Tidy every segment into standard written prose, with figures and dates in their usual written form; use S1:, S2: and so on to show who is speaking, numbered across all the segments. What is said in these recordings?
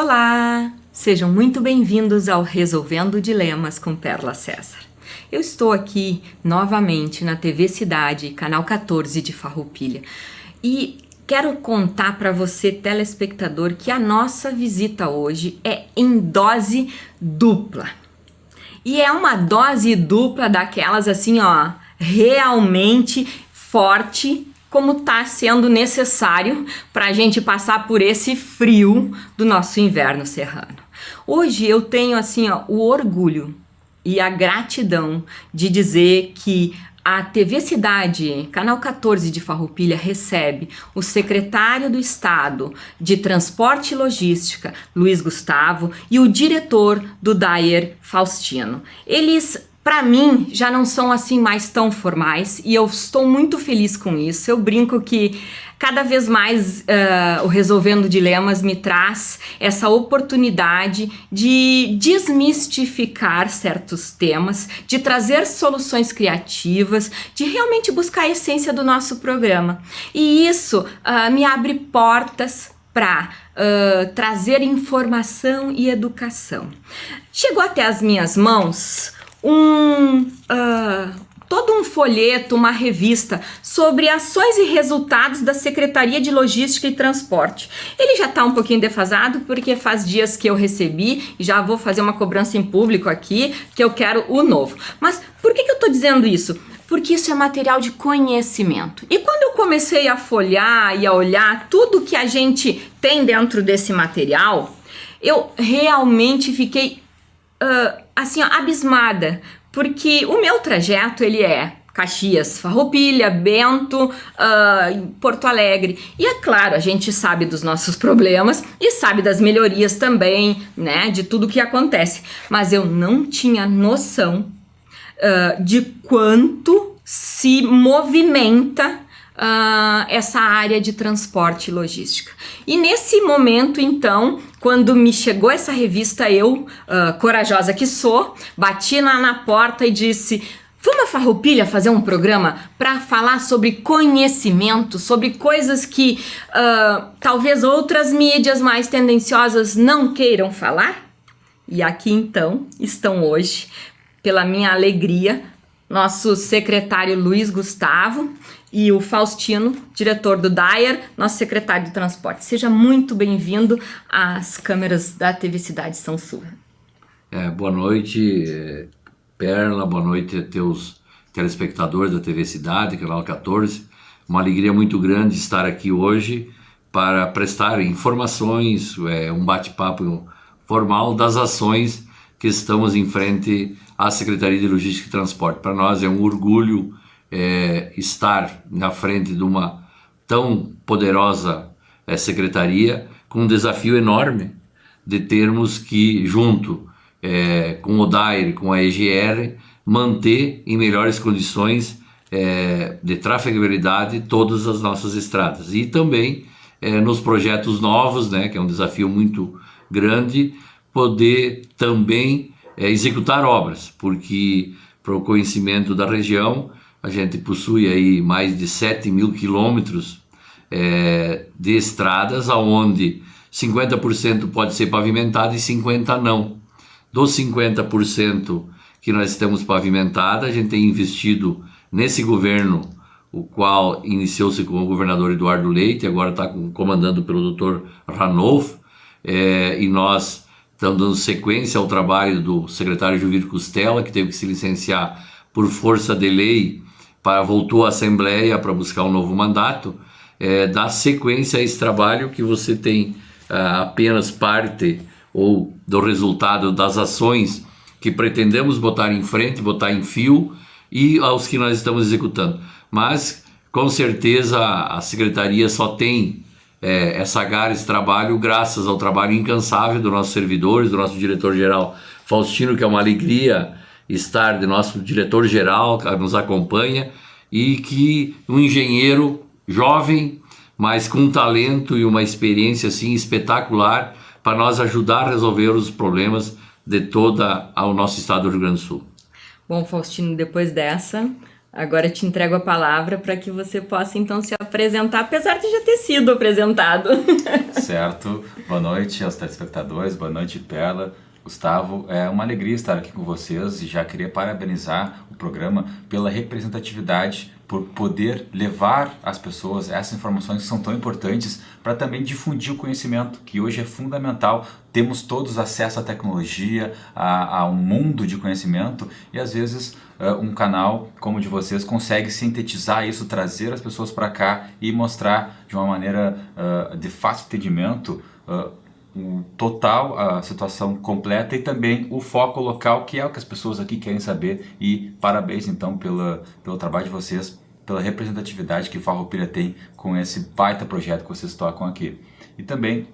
S1: Olá! Sejam muito bem-vindos ao Resolvendo Dilemas com Perla César. Eu estou aqui novamente na TV Cidade, canal 14 de Farroupilha, e quero contar para você, telespectador, que a nossa visita hoje é em dose dupla. E é uma dose dupla daquelas assim, ó, realmente forte, como está sendo necessário para a gente passar por esse frio do nosso inverno serrano. Hoje eu tenho assim, ó, o orgulho e a gratidão de dizer que a TV Cidade, canal 14 de Farroupilha, recebe o secretário do Estado de Transporte e Logística, Luiz Gustavo, e o diretor do DAER, Faustino. Eles, para mim, já não são assim mais tão formais e eu estou muito feliz com isso. Eu brinco que cada vez mais o Resolvendo Dilemas me traz essa oportunidade de desmistificar certos temas, de trazer soluções criativas, de realmente buscar a essência do nosso programa. E isso me abre portas para trazer informação e educação. Chegou até as minhas mãos todo um folheto, uma revista sobre ações e resultados da Secretaria de Logística e Transporte. Ele já está um pouquinho defasado porque faz dias que eu recebi e já vou fazer uma cobrança em público aqui que eu quero o novo. Mas por que eu estou dizendo isso? Porque isso é material de conhecimento. E quando eu comecei a folhear e a olhar tudo que a gente tem dentro desse material, eu realmente fiquei assim, ó, abismada, porque o meu trajeto ele é Caxias, Farroupilha, Bento, Porto Alegre. E é claro, a gente sabe dos nossos problemas e sabe das melhorias também, né, de tudo que acontece. Mas eu não tinha noção de quanto se movimenta essa área de transporte e logística. E nesse momento, então, quando me chegou essa revista, eu, corajosa que sou, bati na porta e disse: vamos a Farroupilha fazer um programa para falar sobre conhecimento, sobre coisas que talvez outras mídias mais tendenciosas não queiram falar? E aqui, então, estão hoje, pela minha alegria, nosso secretário Luiz Gustavo e o Faustino, diretor do DAER, nosso secretário de transporte. Seja muito bem-vindo às câmeras da TV Cidade São Sul.
S2: Boa noite, Perla, boa noite a teus telespectadores da TV Cidade, canal 14. Uma alegria muito grande estar aqui hoje para prestar informações, um bate-papo formal das ações que estamos em frente à Secretaria de Logística e Transporte. Para nós é um orgulho estar na frente de uma tão poderosa secretaria, com um desafio enorme de termos que, junto com o DAER, com a EGR, manter em melhores condições de trafegabilidade todas as nossas estradas. E também nos projetos novos, né, que é um desafio muito grande, poder também executar obras, porque, para o conhecimento da região, a gente possui aí mais de 7.000 quilômetros de estradas, onde 50% pode ser pavimentado e 50% não. Dos 50% que nós temos pavimentada, a gente tem investido nesse governo, o qual iniciou-se com o governador Eduardo Leite, agora está comandando pelo Dr. Ranolfo, e nós estamos dando sequência ao trabalho do secretário Juvir Costela, que teve que se licenciar por força de lei, voltou à Assembleia para buscar um novo mandato, dar sequência a esse trabalho que você tem apenas parte ou do resultado das ações que pretendemos botar em frente, botar em fio, e aos que nós estamos executando. Mas, com certeza, a Secretaria só tem essa garra, esse trabalho, graças ao trabalho incansável dos nossos servidores, do nosso diretor-geral Faustino, que é uma alegria estar de nosso diretor-geral, que nos acompanha, e que um engenheiro jovem, mas com talento e uma experiência assim espetacular para nós ajudar a resolver os problemas de todo o nosso estado do Rio Grande do Sul.
S1: Bom, Faustino, depois dessa, Agora eu te entrego a palavra para que você possa então se apresentar, apesar de já ter sido apresentado.
S3: Certo. Boa noite aos telespectadores, boa noite, Perla. Gustavo, é uma alegria estar aqui com vocês e já queria parabenizar o programa pela representatividade, por poder levar às pessoas essas informações que são tão importantes para também difundir o conhecimento, que hoje é fundamental. Temos todos acesso à tecnologia, a um mundo de conhecimento e às vezes um canal como o de vocês consegue sintetizar isso, trazer as pessoas para cá e mostrar de uma maneira de fácil entendimento o total, a situação completa e também o foco local, que é o que as pessoas aqui querem saber. E parabéns então pelo trabalho de vocês, pela representatividade que Farroupilha tem com esse baita projeto que vocês tocam aqui. E também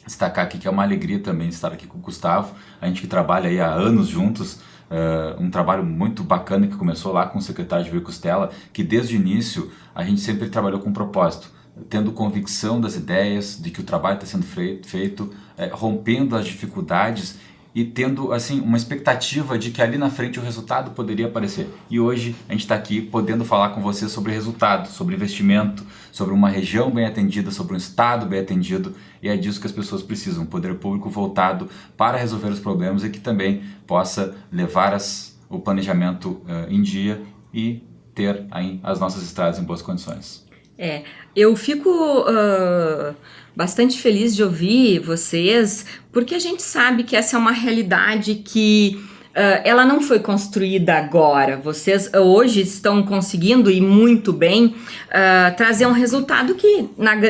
S3: destacar aqui que é uma alegria também estar aqui com o Gustavo, a gente que trabalha aí há anos juntos, um trabalho muito bacana que começou lá com o secretário Javier Costella, que desde o início a gente sempre trabalhou com um propósito, tendo convicção das ideias, de que o trabalho está sendo feito, rompendo as dificuldades e tendo assim uma expectativa de que ali na frente o resultado poderia aparecer. E hoje a gente está aqui podendo falar com você sobre resultado, sobre investimento, sobre uma região bem atendida, sobre um estado bem atendido, e é disso que as pessoas precisam, um poder público voltado para resolver os problemas e que também possa levar o planejamento em dia e ter aí as nossas estradas em boas condições.
S1: Eu fico bastante feliz de ouvir vocês, porque a gente sabe que essa é uma realidade que ela não foi construída agora. Vocês hoje estão conseguindo, e muito bem, trazer um resultado que,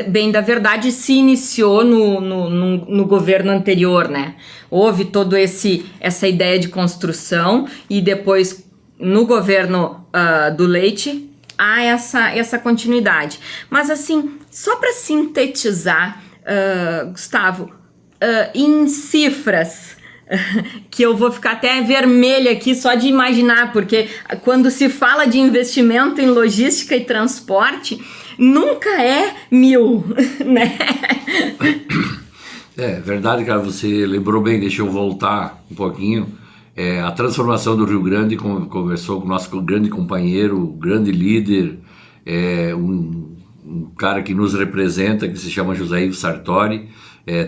S1: bem da verdade, se iniciou no governo anterior, né? Houve toda essa ideia de construção e depois, no governo do Leite, há essa continuidade. Mas assim, só para sintetizar, Gustavo, em cifras, que eu vou ficar até vermelha aqui só de imaginar, porque quando se fala de investimento em logística e transporte, nunca é 1000, né?
S2: É verdade, cara, você lembrou bem, deixa eu voltar um pouquinho. A transformação do Rio Grande, como conversou com o nosso grande companheiro, grande líder, um cara que nos representa, que se chama José Ivo Sartori,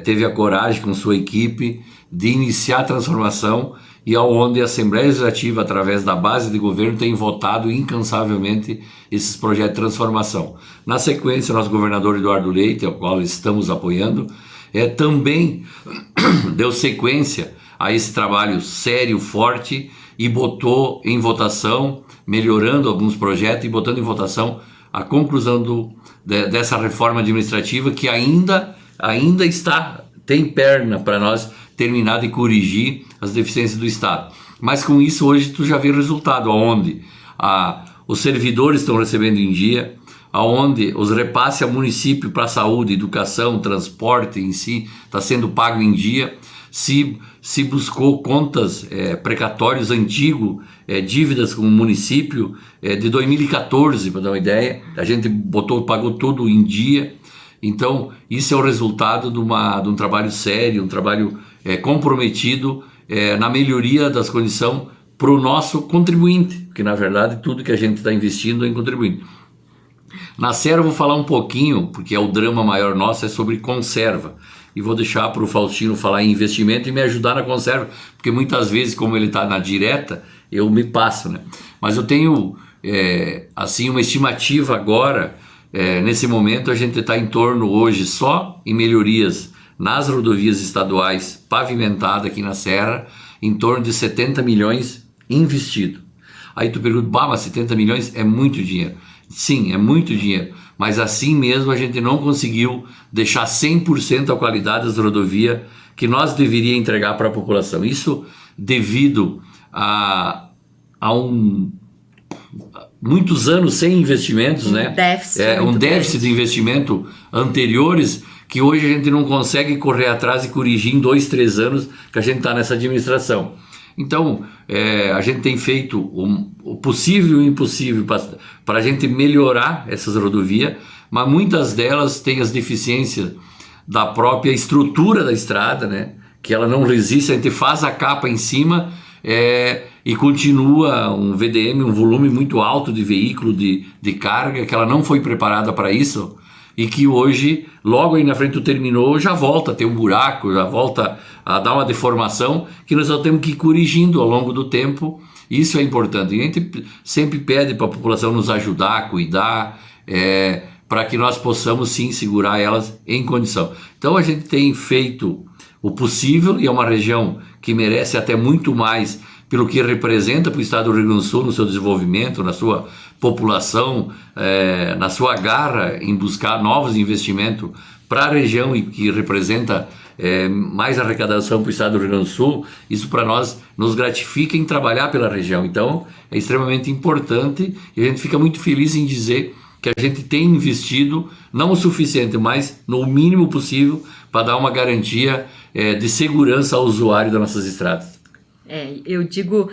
S2: teve a coragem com sua equipe de iniciar a transformação e aonde a Assembleia Legislativa, através da base de governo, tem votado incansavelmente esses projetos de transformação. Na sequência, o nosso governador Eduardo Leite, ao qual estamos apoiando, também deu sequência a esse trabalho sério, forte, e botou em votação, melhorando alguns projetos e botando em votação a conclusão dessa reforma administrativa que ainda tem perna para nós terminar de corrigir as deficiências do Estado. Mas com isso hoje tu já vê o resultado, onde os servidores estão recebendo em dia, onde os repasses ao município para saúde, educação, transporte em si está sendo pago em dia. Se buscou contas precatórios antigos, dívidas com o município de 2014, para dar uma ideia, a gente pagou tudo em dia. Então isso é o resultado de um trabalho sério, um trabalho comprometido na melhoria das condições para o nosso contribuinte, porque na verdade tudo que a gente está investindo é em contribuinte. Na Serra eu vou falar um pouquinho, porque é o drama maior nosso, é sobre conserva. E vou deixar para o Faustino falar em investimento e me ajudar na conserva, porque muitas vezes, como ele está na direta, eu me passo, né? Mas eu tenho, assim, uma estimativa agora, nesse momento a gente está em torno hoje, só em melhorias nas rodovias estaduais pavimentadas aqui na Serra, em torno de 70 milhões investido. Aí tu pergunta, mas 70 milhões é muito dinheiro. Sim, é muito dinheiro, mas assim mesmo a gente não conseguiu deixar 100% a qualidade das rodovias que nós deveríamos entregar para a população. Isso devido a muitos anos sem investimentos, né? Um déficit de investimento anteriores que hoje a gente não consegue correr atrás e corrigir em 2, 3 anos que a gente está nessa administração. Então, a gente tem feito o possível e o impossível para a gente melhorar essas rodovias, mas muitas delas têm as deficiências da própria estrutura da estrada, né? Que ela não resiste, a gente faz a capa em cima, e continua um VDM, um volume muito alto de veículo de carga, que ela não foi preparada para isso, e que hoje, logo aí na frente do terminal, já volta a ter um buraco, já volta a dar uma deformação, que nós só temos que ir corrigindo ao longo do tempo. Isso é importante. E a gente sempre pede para a população nos ajudar, a cuidar, para que nós possamos sim segurar elas em condição. Então a gente tem feito o possível, e é uma região que merece até muito mais pelo que representa para o estado do Rio Grande do Sul no seu desenvolvimento, na sua população, na sua garra em buscar novos investimentos para a região e que representa mais arrecadação para o estado do Rio Grande do Sul. Isso para nós nos gratifica em trabalhar pela região. Então é extremamente importante e a gente fica muito feliz em dizer que a gente tem investido, não o suficiente, mas no mínimo possível para dar uma garantia de segurança ao usuário das nossas estradas.
S1: Eu digo,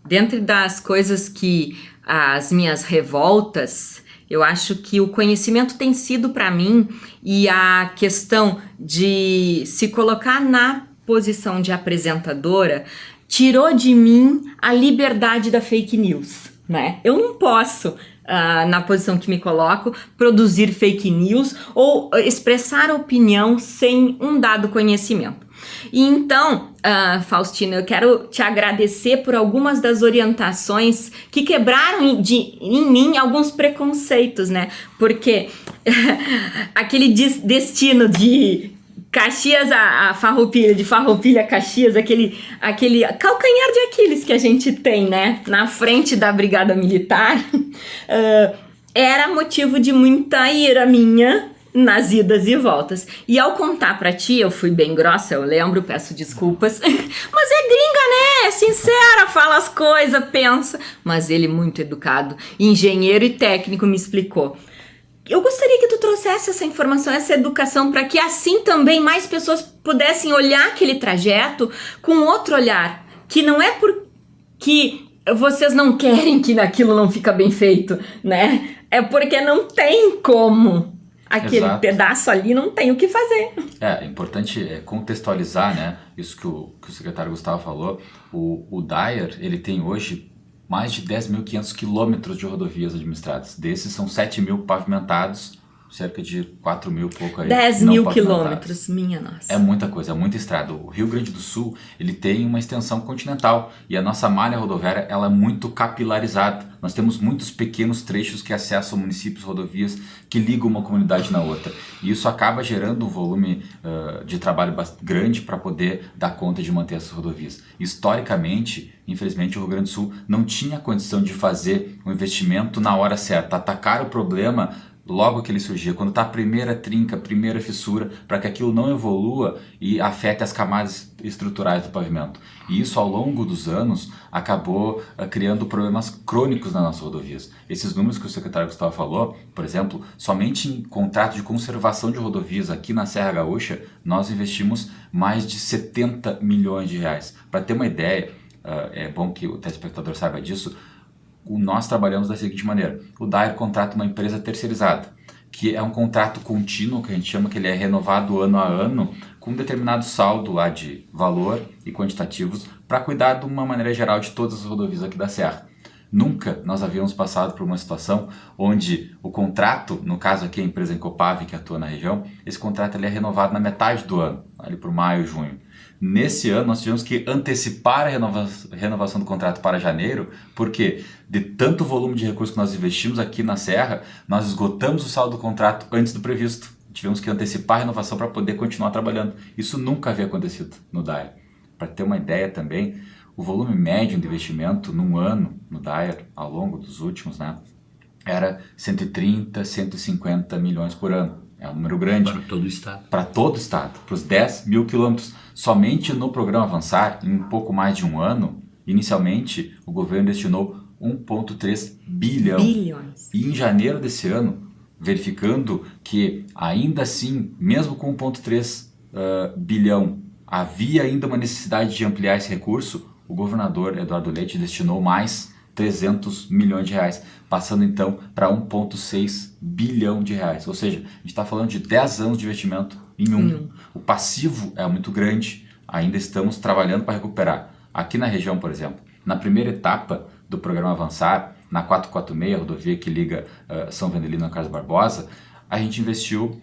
S1: dentro das coisas que as minhas revoltas, eu acho que o conhecimento tem sido para mim, e a questão de se colocar na posição de apresentadora tirou de mim a liberdade da fake news, né? Eu não posso, na posição que me coloco, produzir fake news ou expressar opinião sem um dado conhecimento. E então, Faustino, eu quero te agradecer por algumas das orientações que quebraram em mim alguns preconceitos, né? Porque aquele destino de Caxias a Farroupilha, de Farroupilha a Caxias, aquele calcanhar de Aquiles que a gente tem, né? Na frente da Brigada Militar, era motivo de muita ira minha nas idas e voltas. E ao contar pra ti, eu fui bem grossa, eu lembro, peço desculpas, mas é gringa, né? É sincera, fala as coisas, pensa. Mas ele, muito educado, engenheiro e técnico, me explicou. Eu gostaria que tu trouxesse essa informação, essa educação, para que assim também mais pessoas pudessem olhar aquele trajeto com outro olhar, que não é porque vocês não querem que aquilo não fica bem feito, né? É porque não tem como. Aquele pedaço ali não tem o que fazer.
S3: É importante contextualizar, né? Isso que o secretário Gustavo falou. O DAER, ele tem hoje mais de 10.500 quilômetros de rodovias administradas. Desses são 7.000 pavimentados, cerca de 4.000 pouco aí.
S1: 10.000 quilômetros, minha nossa.
S3: É muita coisa, é muita estrada. O Rio Grande do Sul, ele tem uma extensão continental e a nossa malha rodoviária, ela é muito capilarizada. Nós temos muitos pequenos trechos que acessam municípios, rodovias, que ligam uma comunidade na outra. E isso acaba gerando um volume de trabalho grande para poder dar conta de manter essas rodovias. Historicamente, infelizmente, o Rio Grande do Sul não tinha condição de fazer um investimento na hora certa, atacar o problema logo que ele surgia, quando está a primeira trinca, a primeira fissura, para que aquilo não evolua e afete as camadas estruturais do pavimento. E isso, ao longo dos anos, acabou criando problemas crônicos nas nossas rodovias. Esses números que o secretário Gustavo falou, por exemplo, somente em contrato de conservação de rodovias aqui na Serra Gaúcha, nós investimos mais de 70 milhões de reais. Para ter uma ideia, é bom que o telespectador saiba disso, nós trabalhamos da seguinte maneira: o DAER contrata uma empresa terceirizada, que é um contrato contínuo, que a gente chama, que ele é renovado ano a ano, com um determinado saldo lá de valor e quantitativos, para cuidar de uma maneira geral de todas as rodovias aqui da Serra. Nunca nós havíamos passado por uma situação onde o contrato, no caso aqui a empresa Encopave, que atua na região, esse contrato ele é renovado na metade do ano, ali por maio, junho. Nesse ano nós tivemos que antecipar a renovação do contrato para janeiro, porque de tanto volume de recursos que nós investimos aqui na Serra, nós esgotamos o saldo do contrato antes do previsto. Tivemos que antecipar a renovação para poder continuar trabalhando. Isso nunca havia acontecido no DAER. Para ter uma ideia também, o volume médio de investimento num ano no DAER, ao longo dos últimos, né, era 130, 150 milhões por ano. É um número grande.
S2: Para todo o estado.
S3: Para todo o estado, para os 10.000 quilômetros. Somente no programa Avançar, em um pouco mais de um ano, inicialmente o governo destinou 1,3 bilhão.
S1: Bilhões.
S3: E em janeiro desse ano, verificando que ainda assim, mesmo com 1,3 bilhão, havia ainda uma necessidade de ampliar esse recurso, o governador Eduardo Leite destinou mais 300 milhões de reais, passando então para 1,6 bilhão de reais. Ou seja, a gente está falando de 10 anos de investimento em um. O passivo é muito grande, ainda estamos trabalhando para recuperar. Aqui na região, por exemplo, na primeira etapa do programa Avançar, na 446, a rodovia que liga São Vendelino a Carlos Barbosa, a gente investiu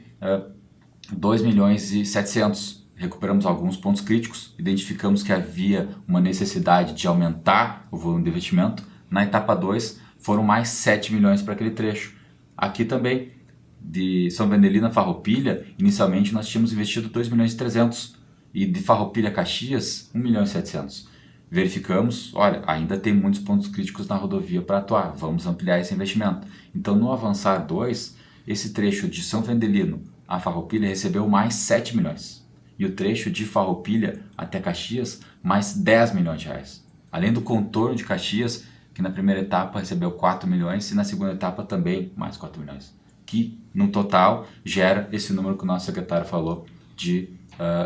S3: 2.700.000. Recuperamos alguns pontos críticos, identificamos que havia uma necessidade de aumentar o volume de investimento. Na etapa 2, foram mais 7 milhões para aquele trecho. Aqui também, de São Vendelino a Farroupilha, inicialmente nós tínhamos investido 2.300.000 e de Farroupilha a Caxias, 1.700.000. Verificamos, olha, ainda tem muitos pontos críticos na rodovia para atuar, vamos ampliar esse investimento. Então, no Avançar 2, esse trecho de São Vendelino a Farroupilha recebeu mais 7 milhões. E o trecho de Farroupilha até Caxias, mais 10 milhões de reais. Além do contorno de Caxias, que na primeira etapa recebeu 4 milhões e na segunda etapa também mais 4 milhões. Que, no total, gera esse número que o nosso secretário falou de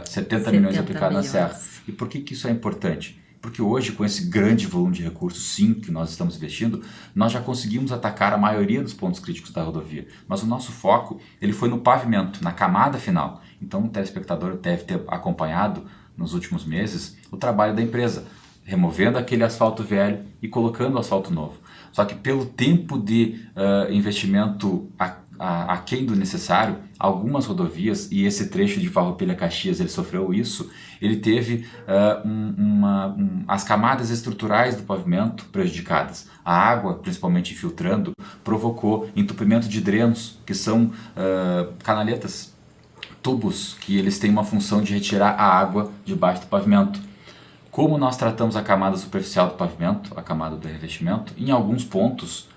S3: 70 milhões aplicados na Serra. E por que isso é importante? Porque hoje, com esse grande volume de recursos, sim, que nós estamos investindo, nós já conseguimos atacar a maioria dos pontos críticos da rodovia. Mas o nosso foco ele foi no pavimento, na camada final. Então, o telespectador deve ter acompanhado nos últimos meses o trabalho da empresa, removendo aquele asfalto velho e colocando o asfalto novo. Só que pelo tempo de investimento aquém do necessário, algumas rodovias, e esse trecho de Farroupilha Caxias ele sofreu isso, ele teve as camadas estruturais do pavimento prejudicadas. A água, principalmente infiltrando, provocou entupimento de drenos, que são canaletas, tubos, que eles têm uma função de retirar a água debaixo do pavimento. Como nós tratamos a camada superficial do pavimento, a camada do revestimento, em alguns pontos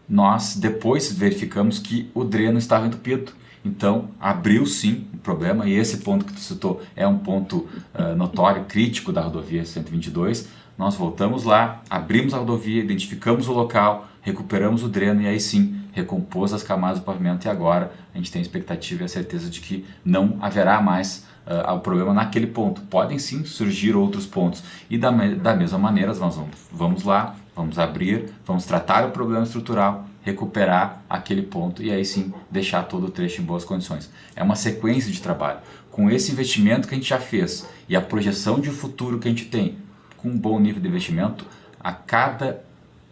S3: nós depois verificamos que o dreno estava entupido. Então, abriu sim o problema, e esse ponto que tu citou é um ponto notório, crítico da rodovia 122. Nós voltamos lá, abrimos a rodovia, identificamos o local, recuperamos o dreno e aí sim, recompôs as camadas do pavimento, e agora a gente tem a expectativa e a certeza de que não haverá mais o problema naquele ponto. Podem sim surgir outros pontos, e da mesma maneira nós vamos lá, vamos abrir, vamos tratar o problema estrutural, recuperar aquele ponto e aí sim deixar todo o trecho em boas condições. É uma sequência de trabalho. Com esse investimento que a gente já fez e a projeção de futuro que a gente tem, com um bom nível de investimento, a cada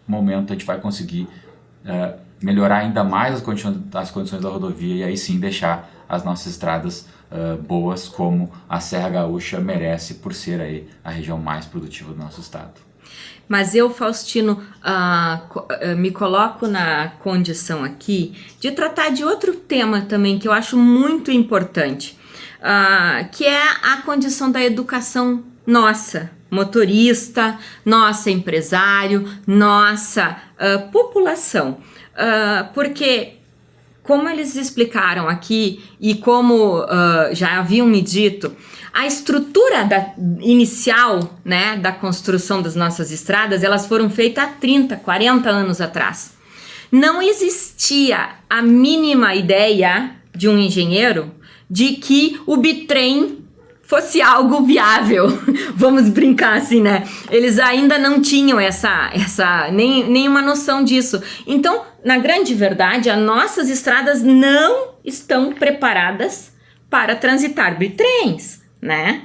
S3: momento a gente vai conseguir melhorar ainda mais as condições da rodovia e aí sim deixar as nossas estradas boas, como a Serra Gaúcha merece, por ser aí a região mais produtiva do nosso estado.
S1: Mas eu, Faustino, me coloco na condição aqui de tratar de outro tema também que eu acho muito importante, que é a condição da educação nossa, motorista, nossa empresário, nossa população. Porque, como eles explicaram aqui e como já haviam me dito, a estrutura inicial, né, da construção das nossas estradas, elas foram feitas há 30, 40 anos atrás. Não existia a mínima ideia de um engenheiro de que o bitrem fosse algo viável. Vamos brincar assim, né? Eles ainda não tinham nenhuma noção disso. Então, na grande verdade, as nossas estradas não estão preparadas para transitar bitrens, né?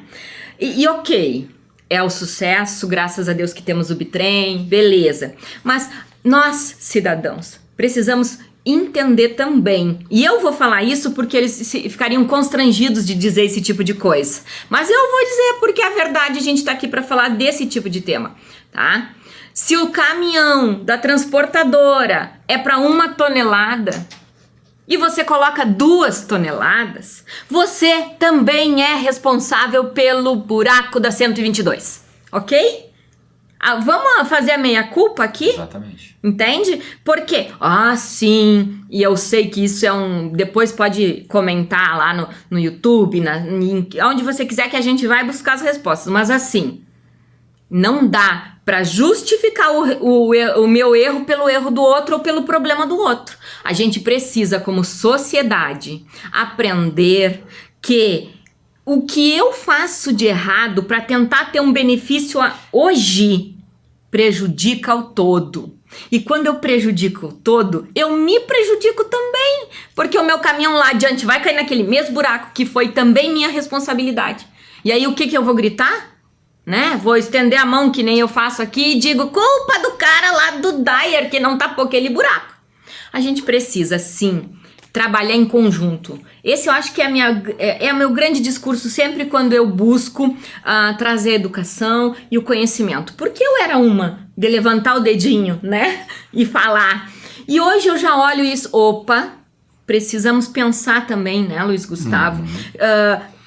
S1: E ok, é o sucesso, graças a Deus que temos o bitrem, beleza. Mas nós, cidadãos, precisamos entender também, e eu vou falar isso porque eles ficariam constrangidos de dizer esse tipo de coisa, mas eu vou dizer porque a verdade a gente está aqui para falar desse tipo de tema, tá? Se o caminhão da transportadora é para 1 tonelada e você coloca 2 toneladas, você também é responsável pelo buraco da 122, ok? Vamos fazer a meia-culpa aqui?
S3: Exatamente.
S1: Entende? Por quê? Sim, e eu sei que isso é depois pode comentar lá no YouTube, onde você quiser, que a gente vai buscar as respostas. Mas assim, não dá para justificar o meu erro pelo erro do outro ou pelo problema do outro. A gente precisa, como sociedade, aprender que o que eu faço de errado para tentar ter um benefício hoje prejudica o todo. E quando eu prejudico o todo, eu me prejudico também, porque o meu caminhão lá adiante vai cair naquele mesmo buraco que foi também minha responsabilidade. E aí o que eu vou gritar? né? Vou estender a mão que nem eu faço aqui e digo, culpa do cara lá do Dyer que não tapou aquele buraco. A gente precisa, sim, trabalhar em conjunto. Esse eu acho que é o meu grande discurso sempre quando eu busco trazer a educação e o conhecimento. Porque eu era uma de levantar o dedinho, né? E falar. E hoje eu já olho isso, opa, precisamos pensar também, né, Luiz Gustavo?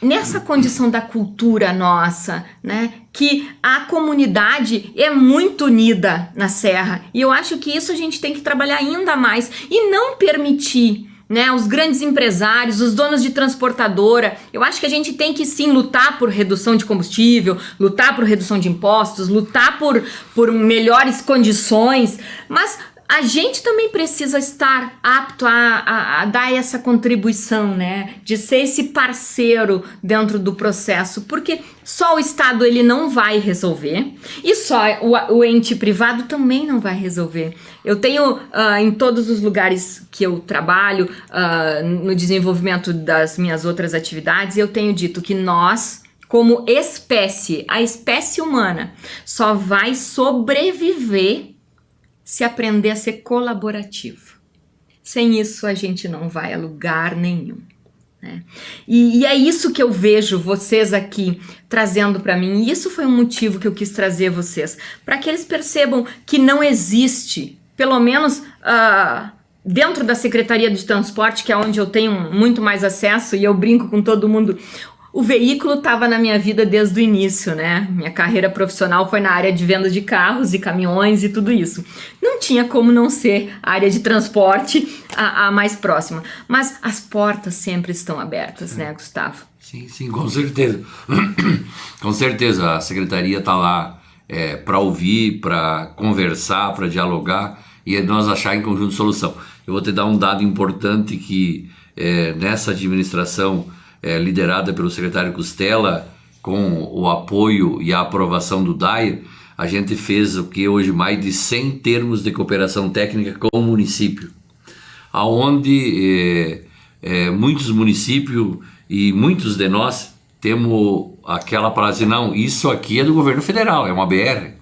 S1: Nessa condição da cultura nossa, né, que a comunidade é muito unida na Serra, e eu acho que isso a gente tem que trabalhar ainda mais, e não permitir, né, os grandes empresários, os donos de transportadora. Eu acho que a gente tem que sim lutar por redução de combustível, lutar por redução de impostos, lutar por melhores condições, mas a gente também precisa estar apto a dar essa contribuição, né? De ser esse parceiro dentro do processo, porque só o Estado ele não vai resolver e só o ente privado também não vai resolver. Eu tenho em todos os lugares que eu trabalho, no desenvolvimento das minhas outras atividades, eu tenho dito que nós, como espécie, a espécie humana, só vai sobreviver se aprender a ser colaborativo. Sem isso, a gente não vai a lugar nenhum, né? E é isso que eu vejo vocês aqui trazendo para mim. E isso foi um motivo que eu quis trazer vocês, para que eles percebam que não existe, pelo menos dentro da Secretaria de Transporte, que é onde eu tenho muito mais acesso, e eu brinco com todo mundo. O veículo estava na minha vida desde o início, né? Minha carreira profissional foi na área de venda de carros e caminhões e tudo isso. Não tinha como não ser a área de transporte a mais próxima. Mas as portas sempre estão abertas, né, Gustavo?
S2: Sim, sim, com certeza. Com certeza, a secretaria está lá para ouvir, para conversar, para dialogar e nós achar em conjunto solução. Eu vou te dar um dado importante que nessa administração liderada pelo secretário Costela, com o apoio e a aprovação do Dyer, a gente fez o que hoje mais de 100 termos de cooperação técnica com o município, aonde muitos municípios e muitos de nós temos aquela frase, não, isso aqui é do governo federal, é uma BR,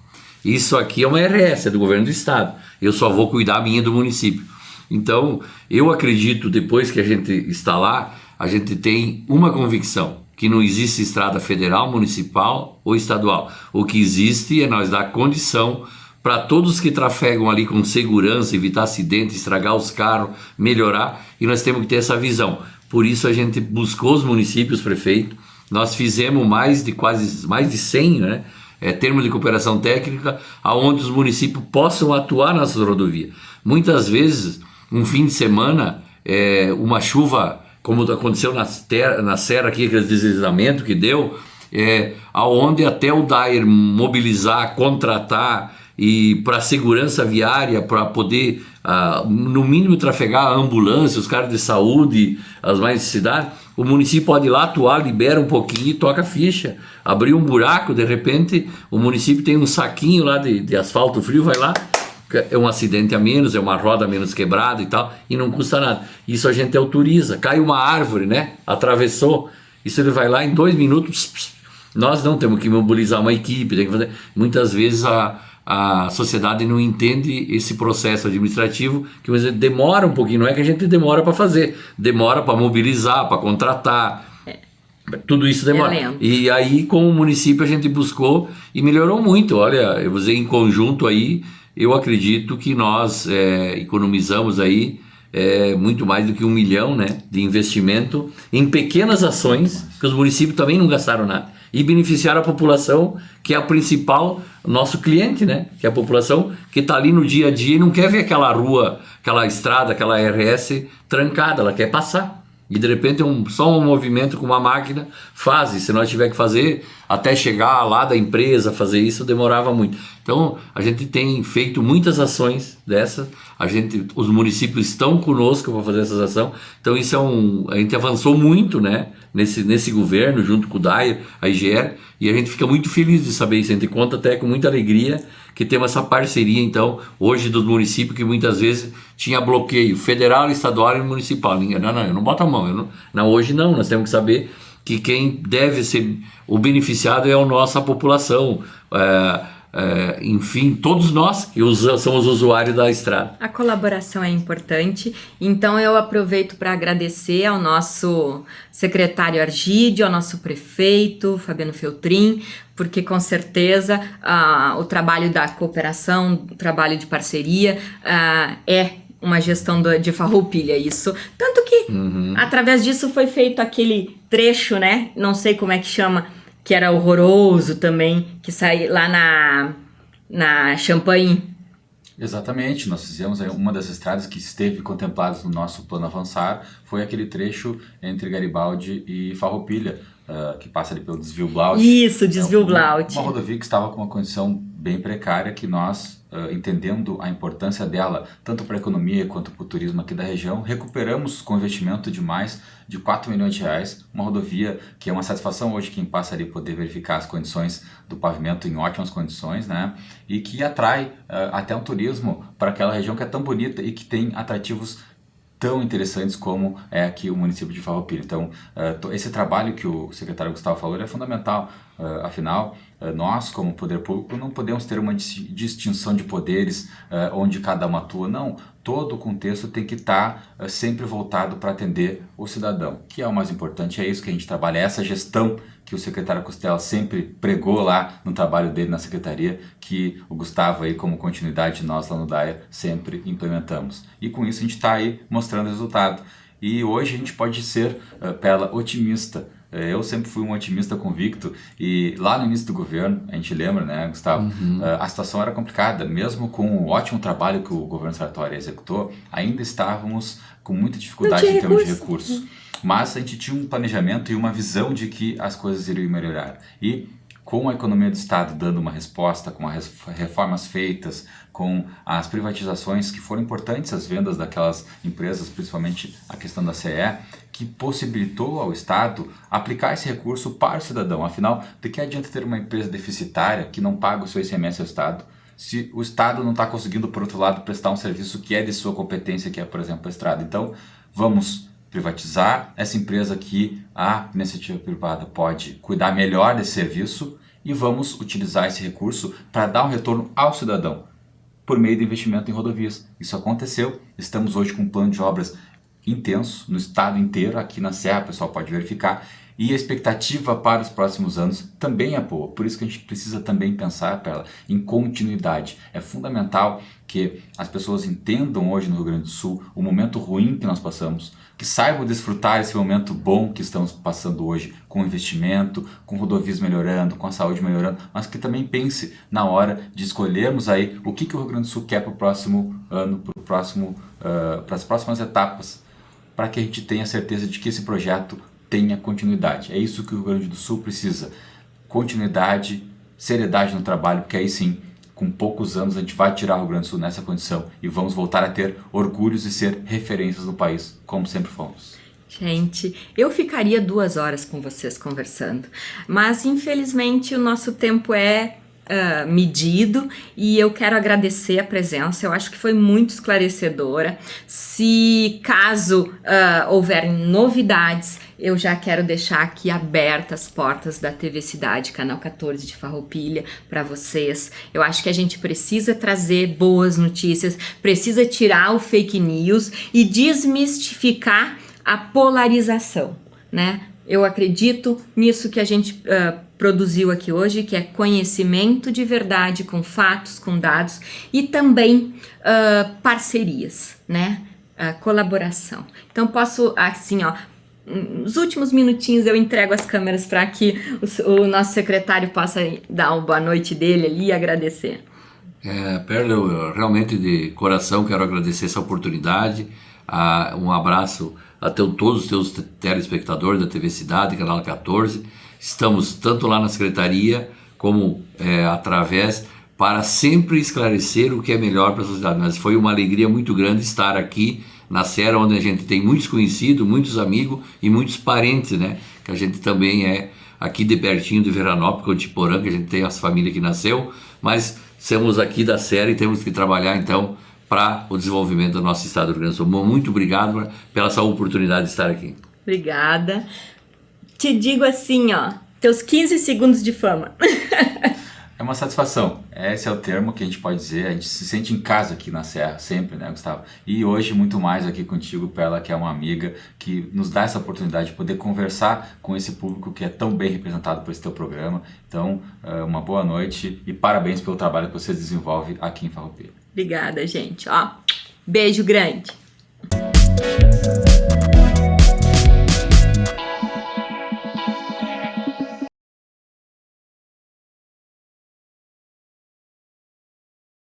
S2: isso aqui é uma RS, é do governo do estado, eu só vou cuidar a minha do município. Então, eu acredito, depois que a gente está lá, a gente tem uma convicção, que não existe estrada federal, municipal ou estadual. O que existe é nós dar condição para todos que trafegam ali com segurança, evitar acidente, estragar os carros, melhorar, e nós temos que ter essa visão. Por isso a gente buscou os municípios, prefeito, nós fizemos mais de 100, né, termos de cooperação técnica, aonde os municípios possam atuar nessas rodovias. Muitas vezes, um fim de semana, uma chuva, como aconteceu na Serra aqui, aquele deslizamento que deu, aonde até o Dyer mobilizar, contratar e para segurança viária, para poder, no mínimo, trafegar a ambulância, os caras de saúde, as mais necessidades, o município pode ir lá atuar, libera um pouquinho e toca a ficha. Abriu um buraco, de repente, o município tem um saquinho lá de asfalto frio, vai lá, é um acidente a menos, é uma roda menos quebrada e tal, e não custa nada. Isso a gente autoriza. Cai uma árvore, né? Atravessou. Isso ele vai lá em 2 minutos. Nós não temos que mobilizar uma equipe. Tem que fazer. Muitas vezes a sociedade não entende esse processo administrativo, que demora um pouquinho. Não é que a gente demora para fazer, demora para mobilizar, para contratar. Tudo isso demora. E aí, com o município, a gente buscou e melhorou muito. Olha, eu vou dizer, em conjunto aí, eu acredito que nós economizamos aí muito mais do que 1 milhão, né, de investimento em pequenas ações, que os municípios também não gastaram nada, e beneficiaram a população, que é a principal, nosso cliente, né, que é a população que está ali no dia a dia e não quer ver aquela rua, aquela estrada, aquela RS trancada, ela quer passar. E de repente só um movimento com uma máquina faz, e se nós tiver que fazer até chegar lá da empresa, fazer isso demorava muito. Então a gente tem feito muitas ações dessas, os municípios estão conosco para fazer essas ações, então isso a gente avançou muito, né, nesse governo, junto com o Dyer, a IGR, e a gente fica muito feliz de saber isso, a gente conta até com muita alegria que temos essa parceria, então, hoje dos municípios, que muitas vezes tinha bloqueio federal, estadual e municipal. Não, eu não boto a mão. Não, hoje não, nós temos que saber que quem deve ser o beneficiado é a nossa população, enfim, todos nós que somos usuários da estrada.
S1: A colaboração é importante, então eu aproveito para agradecer ao nosso secretário Argídio, ao nosso prefeito Fabiano Feltrin, porque com certeza o trabalho da cooperação, o trabalho de parceria é uma gestão de Farroupilha, isso. Tanto que através disso foi feito aquele trecho, né? Não sei como é que chama, que era horroroso também, que saiu lá na Champagne.
S3: Exatamente, nós fizemos aí uma das estradas que esteve contempladas no nosso plano avançar, foi aquele trecho entre Garibaldi e Farroupilha, que passa ali pelo desvio Blaut.
S1: Isso, desvio Blaut.
S3: Uma rodovia que estava com uma condição bem precária, que nós, entendendo a importância dela, tanto para a economia quanto para o turismo aqui da região, recuperamos com investimento de mais de 4 milhões de reais, uma rodovia que é uma satisfação hoje quem passa ali poder verificar as condições do pavimento em ótimas condições, né? E que atrai até um turismo para aquela região que é tão bonita e que tem atrativos tão interessantes como é aqui o município de Farroupilha. Então, esse trabalho que o secretário Gustavo falou é fundamental. Afinal, nós, como poder público, não podemos ter uma distinção de poderes onde cada um atua. Não, todo o contexto tem que estar sempre voltado para atender o cidadão, que é o mais importante. É isso que a gente trabalha, é essa gestão que o secretário Costela sempre pregou lá no trabalho dele na secretaria, que o Gustavo aí, como continuidade, nós lá no DAIA sempre implementamos. E com isso a gente está aí mostrando o resultado. E hoje a gente pode ser, Perla, otimista. Eu sempre fui um otimista convicto e lá no início do governo, a gente lembra, né, Gustavo, a situação era complicada, mesmo com o ótimo trabalho que o governo Sartori executou, ainda estávamos com muita dificuldade em termos de recursos. Mas a gente tinha um planejamento e uma visão de que as coisas iriam melhorar. E com a economia do Estado dando uma resposta, com as reformas feitas, com as privatizações que foram importantes, as vendas daquelas empresas, principalmente a questão da CE, que possibilitou ao Estado aplicar esse recurso para o cidadão. Afinal, de que adianta ter uma empresa deficitária que não paga o seu ICMS ao Estado, se o Estado não está conseguindo, por outro lado, prestar um serviço que é de sua competência, que é, por exemplo, a estrada. Então, vamos privatizar essa empresa que a iniciativa privada pode cuidar melhor desse serviço e vamos utilizar esse recurso para dar um retorno ao cidadão por meio do investimento em rodovias. Isso aconteceu, estamos hoje com um plano de obras intenso no estado inteiro, aqui na Serra, o pessoal pode verificar, e a expectativa para os próximos anos também é boa. Por isso que a gente precisa também pensar, Perla, em continuidade. É fundamental que as pessoas entendam hoje no Rio Grande do Sul o momento ruim que nós passamos, que saibam desfrutar esse momento bom que estamos passando hoje, com investimento, com rodovias melhorando, com a saúde melhorando, mas que também pense na hora de escolhermos aí o que o Rio Grande do Sul quer para o próximo ano, para as próximas etapas, para que a gente tenha certeza de que esse projeto tenha continuidade. É isso que o Rio Grande do Sul precisa. Continuidade, seriedade no trabalho, porque aí sim, com poucos anos, a gente vai tirar o Rio Grande do Sul nessa condição e vamos voltar a ter orgulhos e ser referências no país, como sempre fomos.
S1: Gente, eu ficaria 2 horas com vocês conversando, mas infelizmente o nosso tempo é medido e eu quero agradecer a presença, eu acho que foi muito esclarecedora. Se caso houver novidades, eu já quero deixar aqui abertas as portas da TV Cidade, Canal 14 de Farroupilha, para vocês. Eu acho que a gente precisa trazer boas notícias, precisa tirar o fake news e desmistificar a polarização, né? Eu acredito nisso que a gente produziu aqui hoje, que é conhecimento de verdade, com fatos, com dados, e também parcerias, né? Colaboração. Então posso, assim, ó, nos últimos minutinhos eu entrego as câmeras para que o nosso secretário possa dar uma boa noite dele ali e agradecer.
S2: Perla, eu realmente de coração quero agradecer essa oportunidade, um abraço a todos os teus telespectadores da TV Cidade, Canal 14. Estamos tanto lá na Secretaria como através, para sempre esclarecer o que é melhor para a sociedade. Mas foi uma alegria muito grande estar aqui na Serra, onde a gente tem muitos conhecidos, muitos amigos e muitos parentes, né? Que a gente também é aqui de pertinho de Veranópolis, Contiporã, que a gente tem as famílias que nasceu, mas somos aqui da Serra e temos que trabalhar então para o desenvolvimento do nosso estado do Rio Grande do Sul. Muito obrigado pela essa oportunidade de estar aqui.
S1: Obrigada. te digo assim, ó, teus 15 segundos de fama.
S3: É uma satisfação, esse é o termo que a gente pode dizer, a gente se sente em casa aqui na Serra, sempre, né, Gustavo? E hoje muito mais aqui contigo, Perla, que é uma amiga que nos dá essa oportunidade de poder conversar com esse público que é tão bem representado por esse teu programa. Então, uma boa noite e parabéns pelo trabalho que você desenvolve aqui em Farroupilha.
S1: Obrigada, gente. Ó, beijo grande.